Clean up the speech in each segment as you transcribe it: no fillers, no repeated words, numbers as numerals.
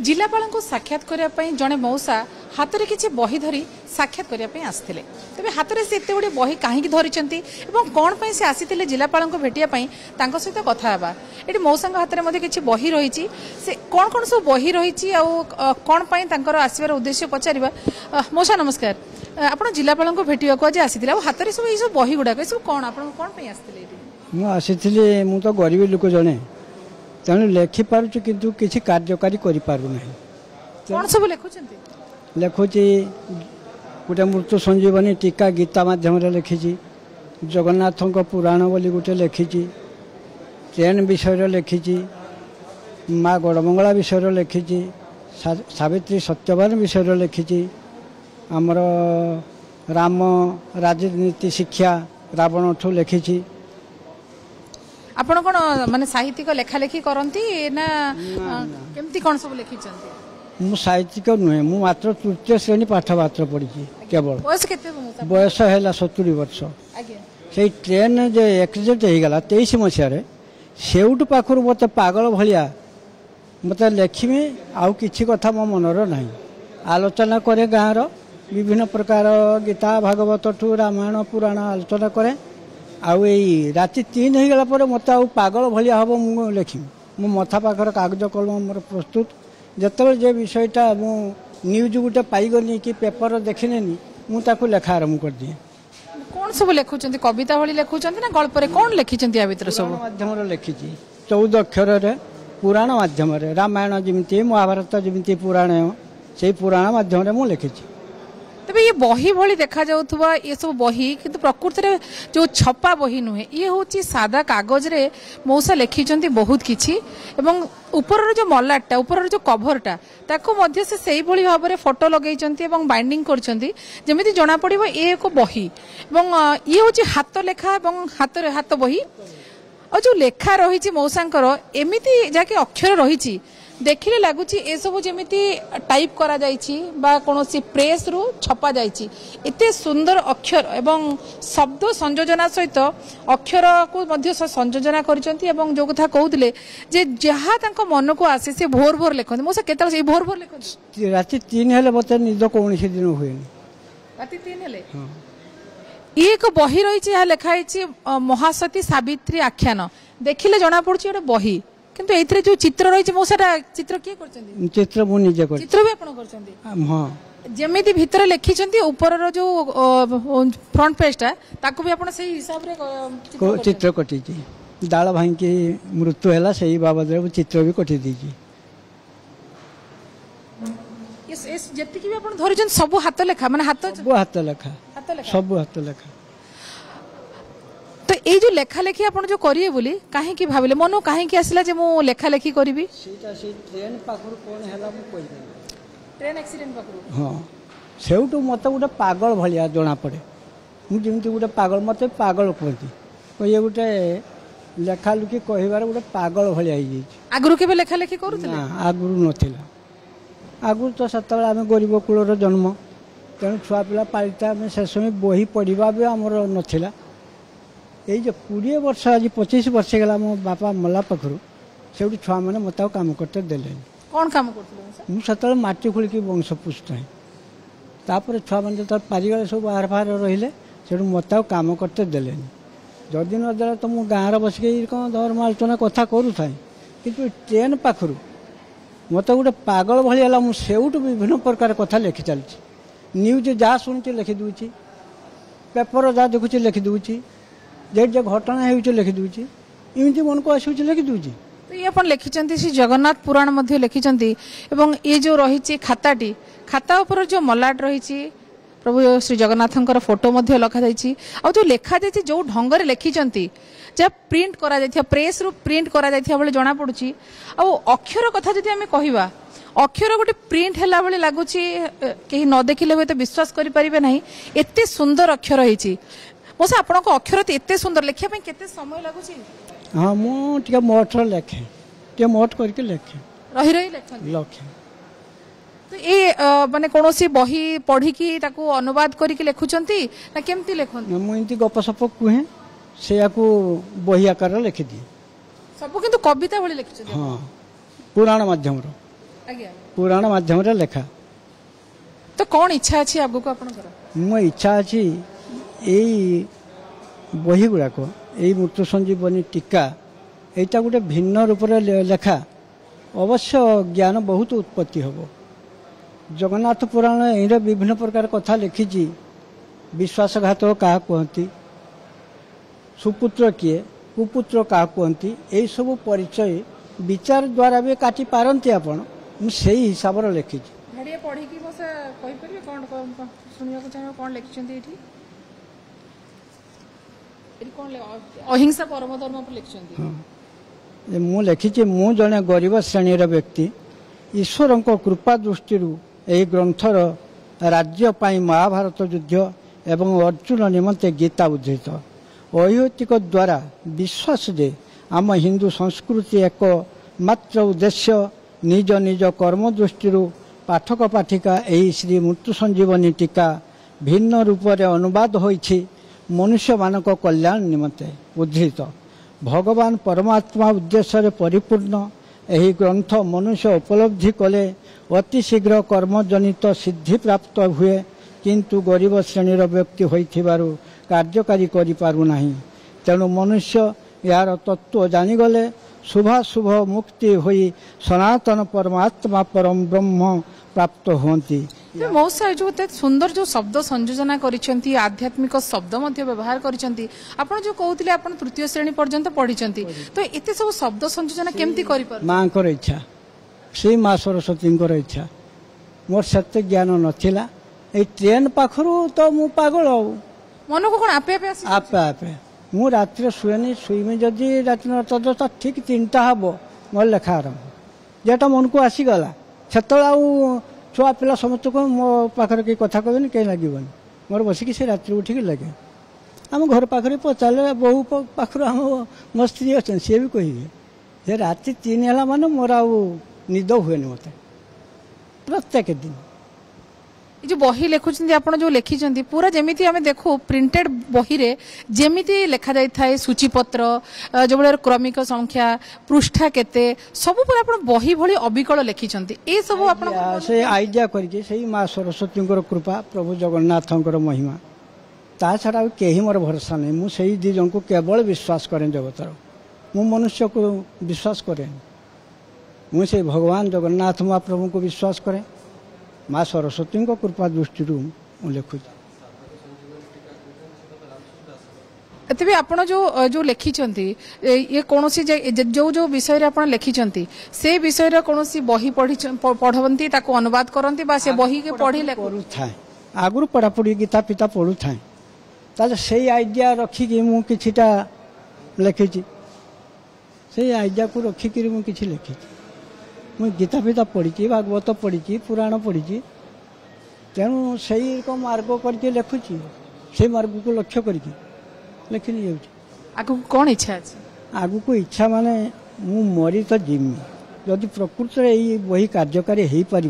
जिलापाल को साक्षात करने जड़े मौसा हाथ में किसी बही धरी साक्षात करने आसते तेज हाथ में से एत गुड़े बही कहीं धरी कौन पर से आसी जिलापाल को भेटापी सहित कथा ये मौसा हाथ में किसी बही रही से कौन कौन सब बही रही कौन पर आसबार उद्देश्य पचार मौसा नमस्कार आप जिलापाल को भेटा आज आसी हाथ में सब बही गुड़ाक सब कौन आप कौन आसी मु तो गरीब लोक जड़े तेणु लेखिपार्छु किंतु किसी कार्यकारी करें कौन सब लिखुची गोटे मृत्यु संजीवनी टीका गीता मध्यम लिखी जगन्नाथ पुराण बोली गोटे लिखी ट्रेन विषय लिखी माँ गड़मंगला विषय लिखी सावित्री सत्यवान विषय लिखी आमर राम राजनीति शिक्षा रावण ठू लिखी आपण कौन माने साहित्यिक लेखालेखी करती ना केमती कौन सब लिखी मु साहित्यिक नुहे मु मात्र तृतीय श्रेणी पाठ मात्र पढ़ी केवल बयस केते बयस है 70 वर्ष से ट्रेन जो एक्सीडेंट हो गला 23 मसीह सेउट पाखर मत पागल भाया मत लेखिमी आउ किछि कथा मो मनर ना आलोचना करे गाँव विभिन्न प्रकार गीता भागवत ठू रामायण पुराण आलोचना करे आउ राति 3 हो गला पर मत आउ पागल भाया हम मु लेखिमी मो मथा पाखर कागज कलम मोर प्रस्तुत जिते जे विषयटा मु न्यूज गोटे पाईगनी कि पेपर देखने मुझे लेखा आरंभ कर दिए कौन सब लिखुं कविता भाई लिखुं ना गल्प कौन लिखी भितर सब माध्यम लिखी 14 अक्षर पुराण माध्यम रामायण जमी महाभारत जमी पुराण से पुराण माध्यम मुझे लिखी तेरे ये बही भली देखा जाउथुबा ये सब बही किंतु प्रकृति रे जो छपा बही नुहे ये होची सादा कागज रे मौसा लिखिचंती बहुत किछि एवं ऊपर जो मलाटा ऊपर जो कभरटा ताको मध्य से सही भली भाव में फोटो लगेइचंती एवं बाइंडिंग करचंती जेमिति जणा पड़िबो ए एक बही एवं ये होची हाथ लेखा एवं हाथ बही और जो लेखा रही मौसांकर एमिति जाके अक्षर रही देखिले लगुच ए सब जमीती टाइप करा जाइछि बा कोनोसी प्रेस रु छपा जाइछि एते सुंदर अक्षर एवं शब्द संयोजना सहित अक्षर को मध्य संयोजना करिसंती एवं जो कथा कहउतले जे जहा तांको मन को आसे से भोर भोर लेखन मोसा केतल से भोर भोर लेखन राति 3 हेले मते निद कोनसी दिन होइनी राति 3 हेले हां एक बही रही लिखाई महासती सावित्री आख्यान देखिले जना पड़ुछि एटा बही किंतु एथरे जो चित्र रही मौसाटा चित्र किए करछंती चित्र मु निजे कर चित्र भी आपण करछंती हां जेमिति भीतर लिखिछंती ऊपर रो जो फ्रंट पेजटा ताको भी आपण सही हिसाब रे चित्र कटी छी दाळ भाई की मृत्यु हैला सही बाबद रे चित्र भी कटी दी छी इस जति की भी आपण धरिछन सब हाथ लेखा माने हाथ लेखा सब हाथ लेखा तो ये जो लेखा लेखी आप जो करिए बोली काहे की भाबिले मनो काहे की आसिला जे मो लेखा लेखी करबी सेटा से ट्रेन पाखर कोन हैला मु कहि ट्रेन एक्सीडेंट पाखर हां सेउटु मते गोटे पागल भलिया जणा पड़े मु जेमति गोटे पागल मते पागल कहती ये गोटे लेखा लुकी कहिबार गोटे पागल भलिया ही आगरु केबे लेखा लेखी करूथले ना आगरु नथिला आगरु तो सतबेला आमे गरीब कुलर जन्म तेणु छुआ पिला पालिता आमे से समय बही पढ़िबा भी हमर नथिला यही जो 20 वर्ष आज 25 वर्ष गला मो बापा मला पाखरु से छुआ मैंने मत काम करते देले कौन काम करते मुझे माटी खोलिकी वंश पुष्ट है तापर छुआ मैंने तो पारिगले सब बाहर बाहर रहिले से मत काम करते देले जदि नदे तो मु गाँव बसिक कौन धर्म आलोचना कथा करूए कि ट्रेन पाखरु मत गोटे पागल भाला मुझे विभिन्न प्रकार कथा लिखि चलती न्यूज जहाँ शुणी लिखि दूची पेपर जहाँ देखुची लिखि दूची जे जे घटना हो लिखि दूची इमती मन को आसूँ लिखि दूची तो ये अपन लिखिचंती श्री जगन्नाथ पुराण मध्य लिखिचंती एवं ये जो रही खाताटी खाता ऊपर जो मलाट रही प्रभु श्री जगन्नाथंकर फोटो मध्य लिखा जाइछि आ जो लिखा जाइछि जो ढंग रे लिखिचंती जब प्रिंट करा जाइथिया प्रेस रु प्रिंट करा जाइथिया बले जणा पडुछि आ अक्षर कथा जदि हमें कहिबा अक्षर गोटे प्रिंट हैला बले लागुछि केही न देखिले होय तो विश्वास करि परिबे नाही एते सुंदर अक्षर रहिछि मोसा आपण को अक्षर एते सुंदर लिखिया पे केते समय लागुछि हां मु टिके मोट लेखे टिके मोट करके लेखे रही रही लेखन लखे तो ये माने कोनोसी बही पढ़ी की ताको अनुवाद करी के लेखुचंती ना केमती लेखन मु इंती गप सप कुहे से याकू बही आकार लिखि दी सब किंतु कविता भली लिखिचंती हां पुराण माध्यम रो पुराण माध्यम लेखा तो कौन इच्छा अच्छी आगु को मो इच्छा अच्छी यही बही गुड़ाक यही मृत्यु संजीवनी टीका यहाँ गोटे भिन्न रूप लेखा अवश्य ज्ञान बहुत उत्पत्ति हम जगन्नाथ पुराण यही विभिन्न प्रकार कथा लिखी विश्वासघात क्या कहती सुपुत्र किए कुपुत्र क्या कहती यही सब परिचय विचार द्वारा भी काटी पारती आपण मुझे हिसाब से लिखी अहिंसा परम धर्म पर लिखिछन्ती मु लिखी मु जने गरीब श्रेणीर व्यक्ति ईश्वर कृपा दृष्टि यही ग्रंथर राज्य पाई महाभारत युद्ध एवं अर्जुन निमंते गीता उद्धृत ऐतिक द्वारा विश्वास जे आम हिंदू संस्कृति एक मात्र उद्देश्य निज निज कर्म दृष्टि पाठक पाठिका यही श्री मृत्यु संजीवनी टीका भिन्न रूप से अनुवाद होइछि मनुष्य मानक कल्याण निमंते उद्धृत भगवान परमात्मा उद्देश्य परिपूर्ण यही ग्रंथ मनुष्य उपलब्धि कले अति शीघ्र कर्मजनित सिद्धि प्राप्त हुए किंतु गरीब श्रेणीर व्यक्ति होइथिबारु कार्यकारी करि पारु नाही तेणु मनुष्य यार तत्व जानिगले शुभाशुभ मुक्ति होई सनातन परमात्मा परम ब्रह्म प्राप्त होती मौसा जो सुंदर जो शब्द संयोजना करिसेंती आध्यात्मिक शब्द मध्य व्यवहार करिसेंती आपण जो कहउतिले आपण तृतीय श्रेणी पर्यंत पढिसेंती तो एते सब शब्द संयोजना केमती करि पर मां कर इच्छा श्री मां सरस्वती कर इच्छा मोर सत्य ज्ञान नथिला ए ट्रेन पाखरु तो मु पागल मन को कोन आपे आपे आसी आपे आपे मु रात्रि शुएनी शुईमी जदि रात्रि 9 ठीक 3टा हबो मोर लेखा आरंभ जेटा मन को आसीगला छतला छुआ पिला समस्त को मो पाखर के कथा कहबे कहीं लगे मोर बसिक से रात्रि उठिक लगे आम घर पाखे पचारे बहु पाखर आम मो स्त्री अच्छा सी भी कहे से राति 3 है मान मोर आद हुए मत प्रत्येक दिन जो बही लिखुंट आप जो लिखिं पूरा जमी आम देखू प्रिंटेड बही रे जेमिति लेखा जाई थाए सूचीपत्र जो बड़े क्रमिक संख्या पृष्ठा केते सब पूरा आप बही भली अबिकल लिखिं ए सब आप से आइडिया करके माँ सरस्वती कृपा प्रभु जगन्नाथ महिमा ता छड़ा कहीं मोर भरोसा नहीं मुझे दी जन को केवल विश्वास करें जगतर मु मनुष्य को विश्वास करें मुझे भगवान जगन्नाथ महाप्रभु को विश्वास करें माँ सरस्वती कृपा दृष्टि लिखुच तेज आपण जो जो लिखिं ये कौन जो जो विषय आप लिखिं से विषय कौन बही पढ़ती अनुवाद करती से बही के पढ़ी था आगु पढ़ापढ़ी गीता पिता पढ़ू था से आइडिया रखिकी मुझा लिखी से आइडिया को रखिकी मुझे लिखी मुझे गीता पिता पढ़ी भागवत पढ़ी पुराण पढ़ी तेणु से मार्ग करके लिखुची से मार्ग को लक्ष्य करके लिखी आगु कौन इच्छा अच्छे आगु को इच्छा माने मु मरी तो जिमी जदि प्रकृत यही बही कार्यकारी हो पार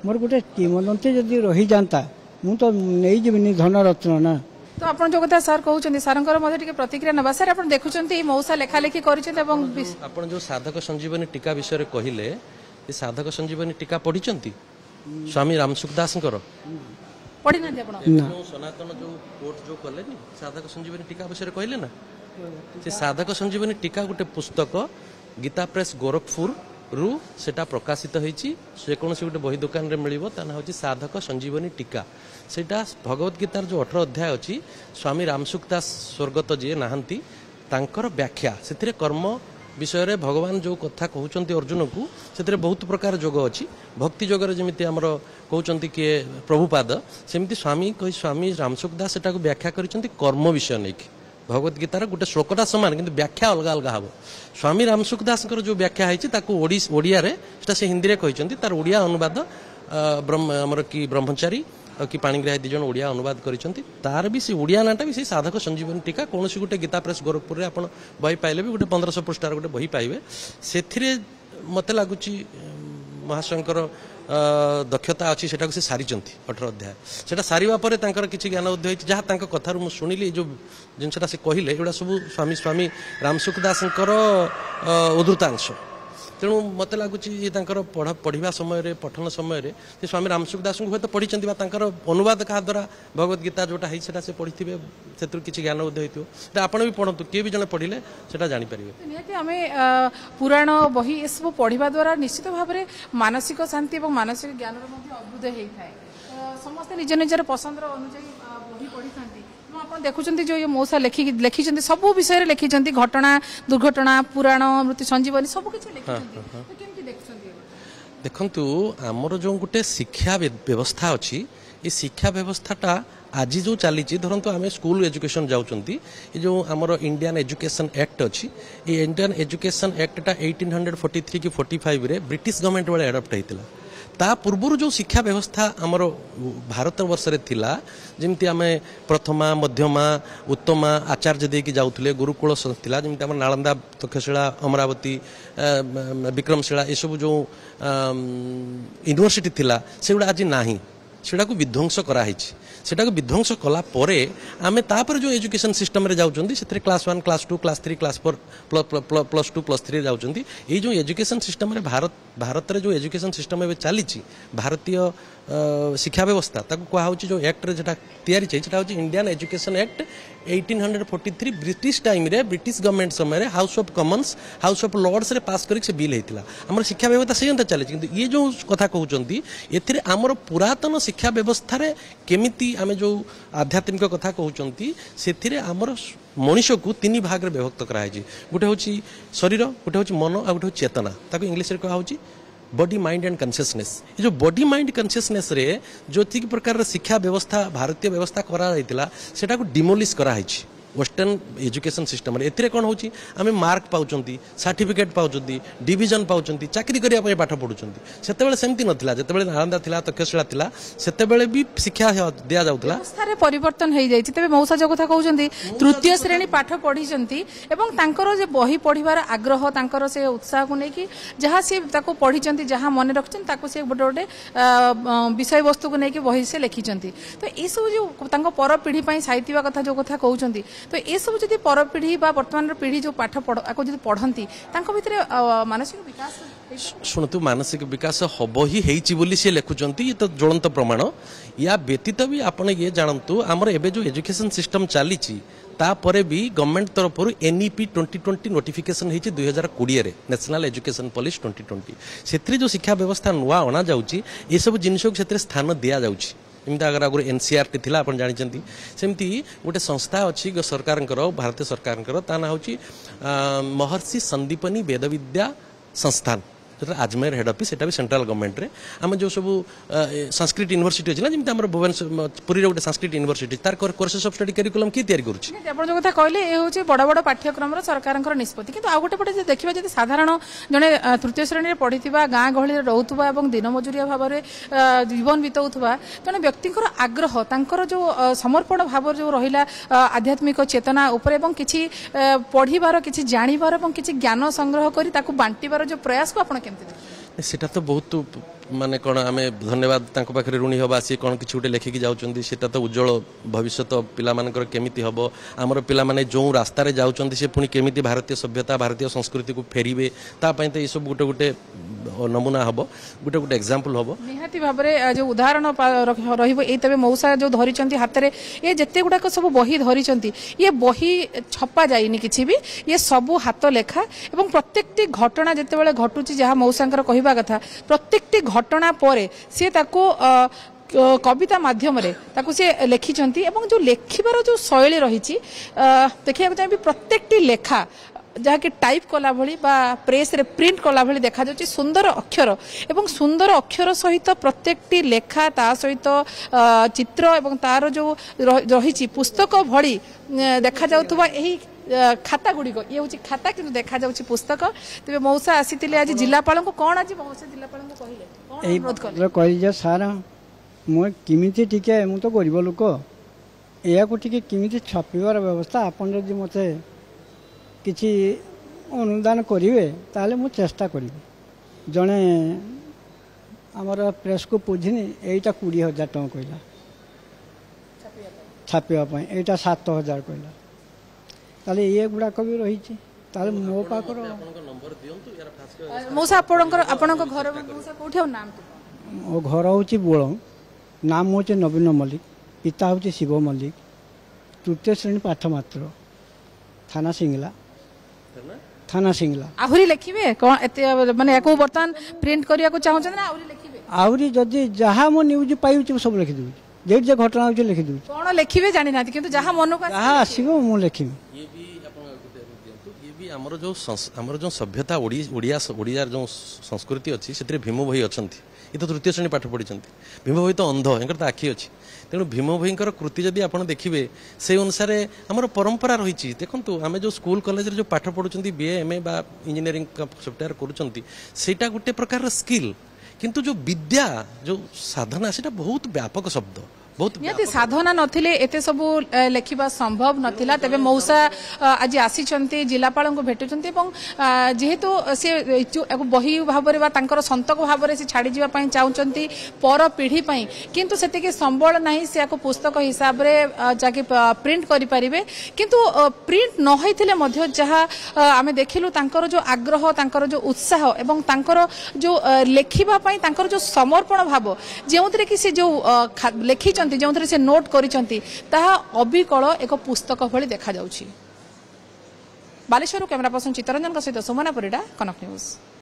मोर गोटे किंवदंती जदि रही जाता मु तो नहीं जीविनी धन रत्न ना तो आप जो कथा सर कहते सारे प्रतिक्रिया ना सर आप देखुं मौसा लेखालेखी कर जो साधक संजीवनी टीका विषय कहले साधक संजीवनी टीका पढ़ी स्वामी रामसुख दास पढ़ी ना सनातन जो कोर्ट जो कले साधक संजीवनी टीका विषय कहले ना से साधक संजीवनी टीका गोटे पुस्तक गीता प्रेस गोरखपुर रु सेटा प्रकाशित होईची से कौन से गोटे बही दुकान रे मिलिबो ता ना होची साधक संजीवनी टीका सेटा भगवत गीतार जो 18 अध्याय अछि स्वामी रामसुख दास स्वर्गत जी नाहंती तांकर व्याख्या सेतिरे कर्म विषय रे भगवान जो कथा कहउचंती अर्जुन को सेतिरे बहुत प्रकार जोग अछि भक्ति जोग रे जेमिति हमर कहउचंती के प्रभुपाद सेमिति स्वामी रामसुख दास सेटा को व्याख्या करिसंती कर्म विषय नै भगवत गीतार गोटे श्लोकटा समान किंतु व्याख्या अलग अलग हम स्वामी रामसुख दास जो व्याख्या है ओडिया रे से हिंदी रे कहिसंती तार ओडिया अनुवाद हमर कि ब्रह्मचारी कि पाणिग्राही दी जन ओडिया अनुवाद करिसंती तार भी से ओडिया नाटा भी से साधक संजीवनी टीका कौन गोटे गीता प्रेस गोरखपुर रे आपण बही पाइले भी गोटे 1500 पृष्ठार गोटे बही पाइबे सेथिरे मते लागुची महाशंकर दक्षता अच्छी से सारी 18 अध्याय से सारा पर किसी ज्ञान उदय जहाँ तक कथार मुझे शुणिली जो जिनसा से कहले एगुड़ा सब स्वामी रामसुख दास उद्धृतांश तेणु मत लगुच पढ़ा समय पठन समय स्वामी रामसुख दास हूँ पढ़ी अनुवाद क्या द्वारा भगवत गीता जोटा है से पढ़ी से किसी ज्ञान बोध होती आप भी पढ़ु किए भी जन पढ़ले से जापर निहाती आम पुराण बही ए सब पढ़ा द्वारा निश्चित भाव में मानसिक शांति और मानसिक ज्ञान अभ्युदय होता है समस्ते निज निजर पसंद अनुजाई बही पढ़ी था आप देखुं जो ये मौसा लिखी सब विषय लिखी घटना दुर्घटना पुराण मृत्यु संजीवनी सबकि देखु आमर जो गोटे शिक्षा व्यवस्था अच्छी ये शिक्षा व्यवस्थाटा आज जो चली धरतु आम स्कूल एजुकेशन जाऊँगी जो आमर इंडियन एजुकेशन एक्ट अच्छी ये इंडियन एजुकेशन एक्टा 1843 कि 45 रे ब्रिटिश गवर्नमेंट वाले एडप्ट होता ता पूर्व जो शिक्षा व्यवस्था आमर भारत वर्ष रे थिला जमती आम प्रथमा मध्यमा उत्तमा आचार्य देकी जाउथले गुरुकुल थिला जमती आम नालंदा तक्षशिला अमरावती विक्रमशिला ये सब जो यूनिवर्सिटी थिला सेगुड़ा आज नाही सेटा को विध्वंस कराई सेटा को विध्वंस कला परे आमे तापर जो एजुकेशन सिस्टम रे जाउचंदी सेथरे class 1 class 2 class 3 class 4 plus 2 plus 3 जाउचंदी ए जो एजुकेशन सिस्टम रे भारत रे जो एजुकेशन सिस्टम एबे चालीची भारतीय शिक्षा व्यवस्था ताको कहा होची जो एक्ट रे जेटा तयारी छै सेटा होची Indian education act 1843 British time रे ब्रिटिश गवर्नमेंट समय रे House of Commons House of Lords रे पास करिक से बिल हेतिला हमर शिक्षा व्यवस्था से अंत चालीची किंतु ये जो कथा कहउचंदी एथिरे हमर पुरातन शिक्षा व्यवस्था रे केमिति आमे जो आध्यात्मिक कथा कहउचंती सेथिरे हमर मनुष्य को 3 भाग रे विभक्त कराई गोटे होची शरीर गोटे होची मन आ गोटे होची चेतना ताको इंग्लिश रे कहा होची बॉडी माइंड एंड कॉन्शियसनेस ये जो बॉडी माइंड कॉन्शियसनेस रे जो ठीक प्रकार शिक्षा व्यवस्था भारतीय व्यवस्था करा जाइतिला सेटा को डिमोलिश करा हाइछि वेस्टर्न एजुकेशन सिस्टम रे एथिरे कोन होछि आमे मार्क पाउचंती सर्टिफिकेट पाउचंती डिवीजन पाउचंती चाकरी करिया पय पाठ पढुचंती सेतेबेले सेमति नथिला जेतेबेले नालंदा थिला तक्षशिला थिला सेतेबेले भी शिक्षा दिया जाउतला व्यवस्था परिवर्तन हो जाइछि तबे मौसा जो कथा कहउचंती तृतीय श्रेणी पाठ पढिचंती एवं तांकर जे बही पढिबार आग्रह तांकर से उत्साह को नेकी जहा से ताको पढिचंती जहा मन रखचंती ताको से गोटे गोटे विषय वस्तु को नेकी बही से लिखिचंती तो ए सब जो तांको पर पीढ़ी पई साहित्यवा कथा जो कथा कहउचंती तो ये सब जब पर पीढ़ी वर्तमान पीढ़ी जो पाठ पढ़ती भितर मानसिक विकास शुणु मानसिक विकास हम ही बोली सी लिखुंट ये तो ज्वलंत प्रमाण या व्यतीत भी आप ये जानतु आमर एबे जो एजुकेशन सिस्टम चली तापर भी गवर्नमेंट तरफ एनईपी 2020 नोटिफिकेशन होती 2020 रे नेशनल एजुकेशन पॉलिसी 2020 से जो शिक्षा व्यवस्था नुआ अणा जाउची ये सब जिनिस को स्थान दि जाउची एमती अगर आगुरी एनसीईआरटी थिला आपण जानिचंती सेमती गोटे संस्था अच्छी सरकार भारतीय सरकार ता ना होची महर्षि संदीपनी वेदविद्या संस्थान आजमेर हेड ऑफिस सेटा भी सेंट्रल गवर्नमेंट रे आम जो सब संस्कृत यूनिवर्सिटी अछि ना जेमती हमर भुवनेश्वर पुरी रे गोटे संस्कृत यूनिवर्सिटी तार कोर्सेस ऑफ स्टडी करिकुलम की तयारी करूछि आपण जो कथा कहले ए होछि बड़ बड़ पाठ्यक्रम रो सरकारनकर निष्पत्ति किंतु आ गोटे पटे जे देखिबा जदि साधारण जने तृतीय श्रेणी रे पढिथिबा गां गहळी रे रहउथबा एवं दिन मजुरिया भाव रे जीवन बितउथबा जने व्यक्तिकर आग्रह तांकर जो समर्पण भाव जो रहिला आध्यात्मिक चेतना ऊपर एवं किछि पढिबार किछि जानिबार एवं किछि ज्ञान संग्रह करी ताकू बांटीबार जो प्रयास को आपण सेटा तो बहुत माने कौन आम धन्यवाद पाखे ऋणी हवा सी कौन कि गोटे लेखिकी जाऊँगी सेटा तो उज्जवल भविष्य पिला केमिति हम आमर पिला माने जो रास्तार जाऊँगी से पुणी केमिति भारतीय सभ्यता भारतीय संस्कृति को फेरवे तापाई तो ये सब गोटे गोटे नमूना हम गोटे गोटे एग्जांपल हम निहाती भाव में जो उदाहरण रही मौसा जो धरी हाथ में ये जिते गुड़ाक सब बही धरी ये बही छपा जाइनी किसी भी ये सबू हाथ लेखा एवं प्रत्येकटी घटना जिते घटुची जहाँ मौसांकर कहवा कथा प्रत्येकटी घटना पर सी कविता माध्यम रे ताकू से लिखिछंती एवं जो लेखिबार जो शैली रही देखिया चाहिए प्रत्येकटी लेखा जहाँ कि टाइप कला भली बा प्रेस रे प्रिंट कला भली देखा जाउची सुंदर अक्षर एवं सुंदर अक्षर सहित प्रत्येकटी लेखा ता सहित चित्र एवं तार जो रही पुस्तक भली देखा जाउथबा एही खाता गुड़िक ये हूँ खाता कि देखा जाउची पुस्तक तेज मौसा आसी आज जिलापाल को कौन आज मौसा जिलापाल को कहले कह सार मुझे टिके मु तो गरीब लोक या किमिति छापिबार व्यवस्था आपन जदि मते किछि अनुदान करिवे ताले मु चेष्टा करी जने आमर प्रेस को पुझिनी एटा 20,000 टଙ୍କା कहला छापिया एटा 7,000 कहला ताले ये गुड़ाक भी रही ତାହେଲେ ମୋ ପାଖର ଆପଣଙ୍କ ନମ୍ବର ଦିଅନ୍ତୁ ୟାର ଫାଷ୍ଟ ମଉସା ଆପଣଙ୍କ ଘର ମଉସା କୋଉଠି ଆଉ ନାମ ମୋ ଘର ହେଉଛି ବୋଳ, ନାମ ହେଉଛି ନବୀନ ମଲ୍ଲିକ, ପିତା ହେଉଛି ଶିବ ମଲ୍ଲିକ, ତୃତୀୟ ଶ୍ରେଣୀ ପାଠ ମାତ୍ର, ଥାନା ସିଙ୍ଗଲା। ଆହୁରି ଲେଖିବେ କଣ ଏତେ ମାନେ ୟାକୁ ବର୍ତ୍ତମାନ ପ୍ରିଣ୍ଟ କରିବାକୁ ଚାହୁଁଛନ୍ତି ନା ଆହୁରି ଲେଖିବେ? ଆହୁରି ଯଦି ଯାହା ମୁଁ ନ୍ୟୁଜ୍ ପାଇଛି ସବୁ ଲେଖିଦେଉଛି, ଯେଠି ଯେ ଘଟଣା ହେଉଛି ଲେଖିଦେଉଛି, କଣ ଲେଖିବେ ଜାଣିନାହାନ୍ତି କିନ୍ତୁ ଯାହା ମନକୁ ଯାହା ଆସିବ ମୁଁ ଲେଖିବି। ଇଏ ବି ଆପଣ ଦିଅନ୍ତୁ, ଇଏ ବି ଆମର ଯୋଉ ସଭ୍ୟତା ଓଡ଼ିଆର ଯୋଉ ସଂସ୍କୃତି ଅଛି ସେଥିରେ ଭୀମ ଭୋଇ ଅଛନ୍ତି। ଏ ତ ତୃତୀୟ ଶ୍ରେଣୀ ପାଠ ପଢ଼ିଛନ୍ତି। ଭୀମ ଭୋଇ ତ ଅନ୍ଧ, ଏଙ୍କର ତ ଆଖି ଅଛି। ତେଣୁ ଭୀମ ଭୋଇଙ୍କର କୃତି ଯଦି ଆପଣ ଦେଖିବେ ସେଇ ଅନୁସାରେ ଆମର ପରମ୍ପରା ରହିଛି। ଦେଖନ୍ତୁ ଆମେ ଯେଉଁ ସ୍କୁଲ କଲେଜରେ ଯେଉଁ ପାଠ ପଢ଼ୁଛନ୍ତି BA MA ବା ଇଞ୍ଜିନିୟରିଂ ସଫ୍ଟୱେୟାର କରୁଛନ୍ତି ସେଇଟା ଗୋଟେ ପ୍ରକାରର ସ୍କିଲ୍, କିନ୍ତୁ ଯେଉଁ ବିଦ୍ୟା ଯେଉଁ ସାଧନା ସେଇଟା ବହୁତ ବ୍ୟାପକ ଶବ୍ଦ, ବହୁତ ନିହାତି ସାଧନା ନଥିଲେ ଏତେ ସବୁ ଲେଖିବା ସମ୍ଭବ ନଥିଲା। ତେବେ ମଉସା ଆଜି ଆସିଛନ୍ତି, ଜିଲ୍ଲାପାଳଙ୍କୁ ଭେଟୁଛନ୍ତି ଏବଂ ଯେହେତୁ ସେ ବହି ଭାବରେ ବା ତାଙ୍କର ସନ୍ତକ ଭାବରେ ସେ ଛାଡ଼ିଯିବା ପାଇଁ ଚାହୁଁଛନ୍ତି ପର ପିଢ଼ି ପାଇଁ, କିନ୍ତୁ ସେତିକି ସମ୍ବଳ ନାହିଁ ସେ ୟାକୁ ପୁସ୍ତକ ହିସାବରେ ଯାକି ପ୍ରିଣ୍ଟ କରିପାରିବେ। କିନ୍ତୁ ପ୍ରିଣ୍ଟ ନ ହୋଇଥିଲେ ମଧ୍ୟ ଯାହା ଆମେ ଦେଖିଲୁ ତାଙ୍କର ଯେଉଁ ଆଗ୍ରହ, ତାଙ୍କର ଯେଉଁ ଉତ୍ସାହ ଏବଂ ତାଙ୍କର ଯେଉଁ ଲେଖିବା ପାଇଁ ତାଙ୍କର ଯେଉଁ ସମର୍ପଣ ଭାବ, ଯେଉଁଥିରେ କି ସେ ଯେଉଁ ଲେଖିଛନ୍ତି, ଯେଉଁଥିରେ ସେ ନୋଟ୍ କରିଛନ୍ତି ତାହା ଅବିକଳ ଏକ ପୁସ୍ତକ ଭଳି ଦେଖାଯାଉଛି। ବାଲେଶ୍ୱରରୁ କ୍ୟାମେରା ପର୍ସନ ଚିତ୍ତରଞ୍ଜନଙ୍କ ସହିତ ସୁମନା ପରିଡ଼ା, କନକ ନ୍ୟୁଜ।